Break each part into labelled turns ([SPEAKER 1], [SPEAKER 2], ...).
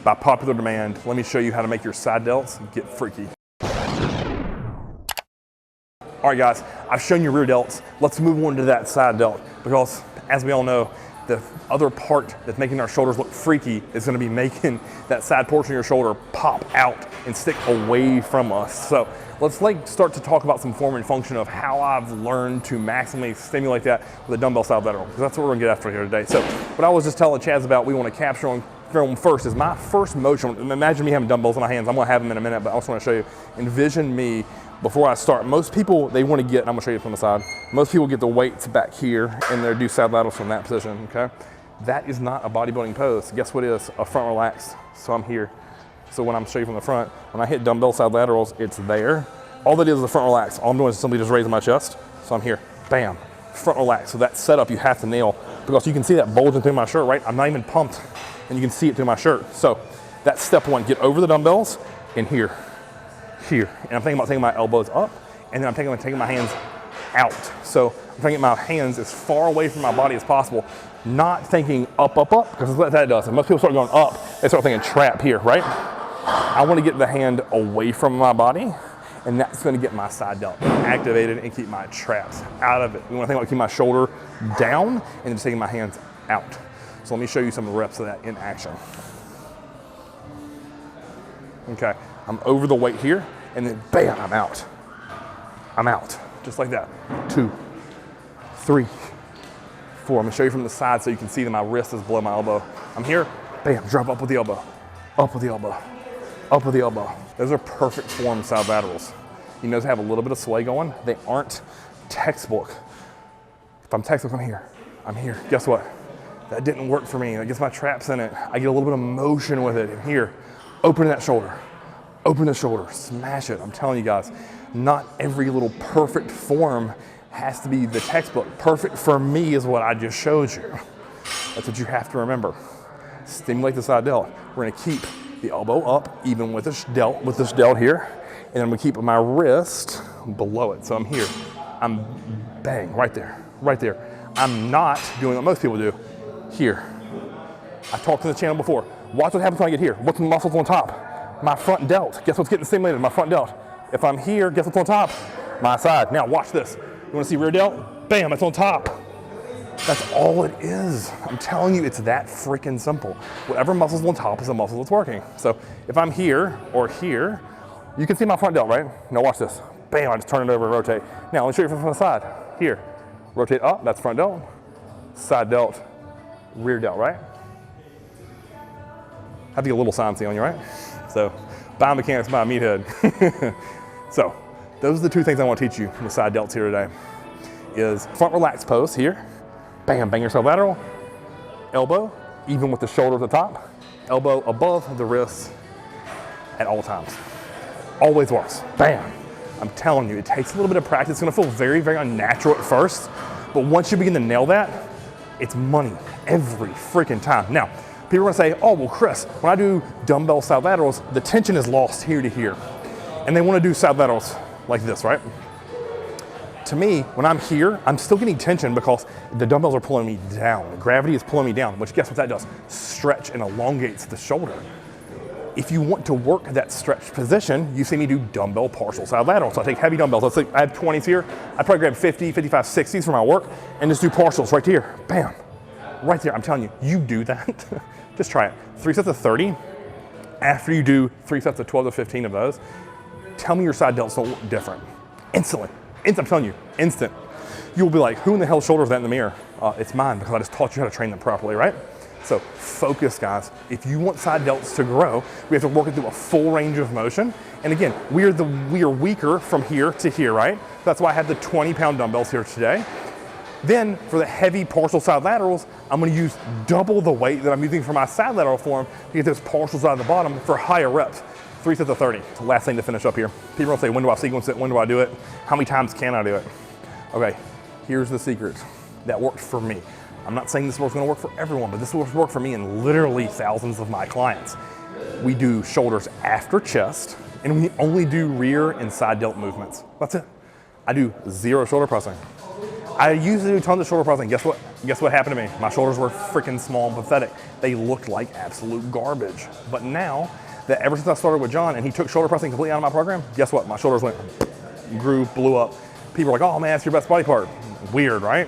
[SPEAKER 1] by popular demand, let me show you how to make your side delts get freaky. All right guys, I've shown you rear delts. Let's move on to that side delt, because as we all know, the other part that's making our shoulders look freaky is gonna be making that side portion of your shoulder pop out and stick away from us. So let's start to talk about some form and function of how I've learned to maximally stimulate that with a dumbbell side lateral, because that's what we're gonna get after here today. So what I was just telling Chaz about we wanna capture on film first is my first motion. Imagine me having dumbbells in my hands. I'm gonna have them in a minute, but I also wanna show you, envision me before I start. Most people, they wanna get, and I'm gonna show you from the side, most people get the weights back here and they do side laterals from that position, okay? That is not a bodybuilding pose. Guess what is? A front relaxed, so I'm here. So when I'm showing you from the front, when I hit dumbbell side laterals, it's there. All that is a front relax. All I'm doing is simply just raising my chest, so I'm here, bam, front relax. So that setup you have to nail, because you can see that bulging through my shirt, right? I'm not even pumped, and you can see it through my shirt. So that's step one, get over the dumbbells, and here. And I'm thinking about taking my elbows up, and then I'm taking my hands out. So I'm trying to get my hands as far away from my body as possible, not thinking up, because that's what that does. And most people start going up, they start thinking trap here, right? I want to get the hand away from my body, and that's going to get my side delt activated and keep my traps out of it. We want to think about keeping my shoulder down and then just taking my hands out. So let me show you some reps of that in action. Okay, I'm over the weight here, and then bam, I'm out. I'm out, just like that. 2, 3, 4. I'm gonna show you from the side so you can see that my wrist is below my elbow. I'm here, bam, drop up with the elbow, up with the elbow, up with the elbow. Those are perfect form side laterals. You notice I have a little bit of sway going. They aren't textbook. If I'm textbook, I'm here. Guess what? That didn't work for me. That gets my traps in it. I get a little bit of motion with it. And here, open that shoulder, smash it. I'm telling you guys, not every little perfect form has to be the textbook. Perfect for me is what I just showed you. That's what you have to remember. Stimulate the side delt. We're gonna keep the elbow up, even with this delt here, and I'm gonna keep my wrist below it. So I'm here, I'm bang, right there. I'm not doing what most people do, here. I talked to the channel before. Watch what happens when I get here. What's the muscles on top? My front delt. Guess what's getting stimulated? My front delt. If I'm here, guess what's on top? My side. Now watch this. You wanna see rear delt? Bam, it's on top. That's all it is. I'm telling you, it's that freaking simple. Whatever muscle's on top is the muscle that's working. So if I'm here or here, you can see my front delt, right? Now watch this. Bam, I just turn it over and rotate. Now let me show you from the side. Here, rotate up, that's front delt. Side delt, rear delt, right? Have to get a little sciencey on you, right? So, biomechanics by a meathead. So, those are the two things I want to teach you from the side delts here today. Is front relaxed pose here. Bam, bang yourself lateral. Elbow, even with the shoulder at the top. Elbow above the wrist at all times. Always works. Bam. I'm telling you, it takes a little bit of practice. It's gonna feel very, very unnatural at first, but once you begin to nail that, it's money every freaking time. Now, people are gonna say, oh, well, Chris, when I do dumbbell side laterals, the tension is lost here to here. And they wanna do side laterals like this, right? To me, when I'm here, I'm still getting tension because the dumbbells are pulling me down. Gravity is pulling me down, which guess what that does? Stretch and elongates the shoulder. If you want to work that stretch position, you see me do dumbbell partial side laterals. So I take heavy dumbbells. Let's say I have 20s here. I probably grab 50, 55, 60s for my work and just do partials right here. Bam, right there. I'm telling you, you do that. Just try it. 3 sets of 30. After you do 3 sets of 12 to 15 of those, tell me your side delts don't look different. Instantly. I'm telling you, instant. You'll be like, who in the hell's shoulder is that in the mirror? It's mine, because I just taught you how to train them properly, right? So focus, guys. If you want side delts to grow, we have to work it through a full range of motion. And again, we are weaker from here to here, right? That's why I have the 20-pound dumbbells here today. Then for the heavy partial side laterals, I'm gonna use double the weight that I'm using for my side lateral form to get those partials out of the bottom for higher reps. 3 sets of 30. The last thing to finish up here. People will say, when do I sequence it? When do I do it? How many times can I do it? Okay, here's the secret that worked for me. I'm not saying this work's gonna work for everyone, but this worked for me and literally thousands of my clients. We do shoulders after chest, and we only do rear and side delt movements. That's it. I do 0 shoulder pressing. I used to do tons of shoulder pressing. Guess what? Guess what happened to me? My shoulders were freaking small and pathetic. They looked like absolute garbage. But now that ever since I started with John and he took shoulder pressing completely out of my program, guess what? My shoulders went, grew, blew up. People are like, oh man, that's your best body part. Weird, right?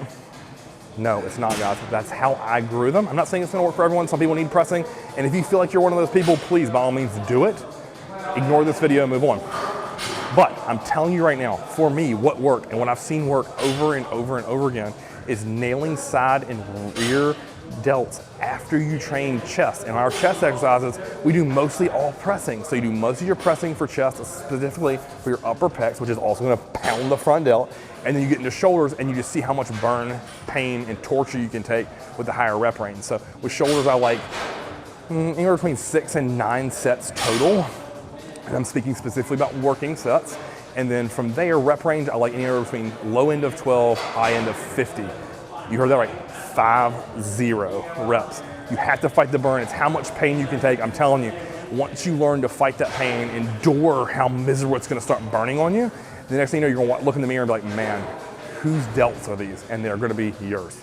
[SPEAKER 1] No, it's not, guys. That's how I grew them. I'm not saying it's gonna work for everyone. Some people need pressing. And if you feel like you're one of those people, please, by all means, do it. Ignore this video and move on. But I'm telling you right now, for me, what worked and what I've seen work over and over and over again is nailing side and rear delts after you train chest. In our chest exercises, we do mostly all pressing. So you do most of your pressing for chest, specifically for your upper pecs, which is also gonna pound the front delt. And then you get into shoulders and you just see how much burn, pain, and torture you can take with the higher rep range. So with shoulders, I like anywhere between 6 and 9 sets total. And I'm speaking specifically about working sets. And then from there, rep range, I like anywhere between low end of 12, high end of 50. You heard that right, 50 reps. You have to fight the burn. It's how much pain you can take. I'm telling you, once you learn to fight that pain, endure how miserable it's gonna start burning on you, the next thing you know, you're gonna look in the mirror and be like, man, whose delts are these? And they're gonna be yours.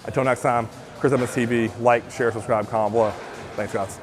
[SPEAKER 1] Until next time, Chris Evans TV, like, share, subscribe, comment below. Thanks, guys.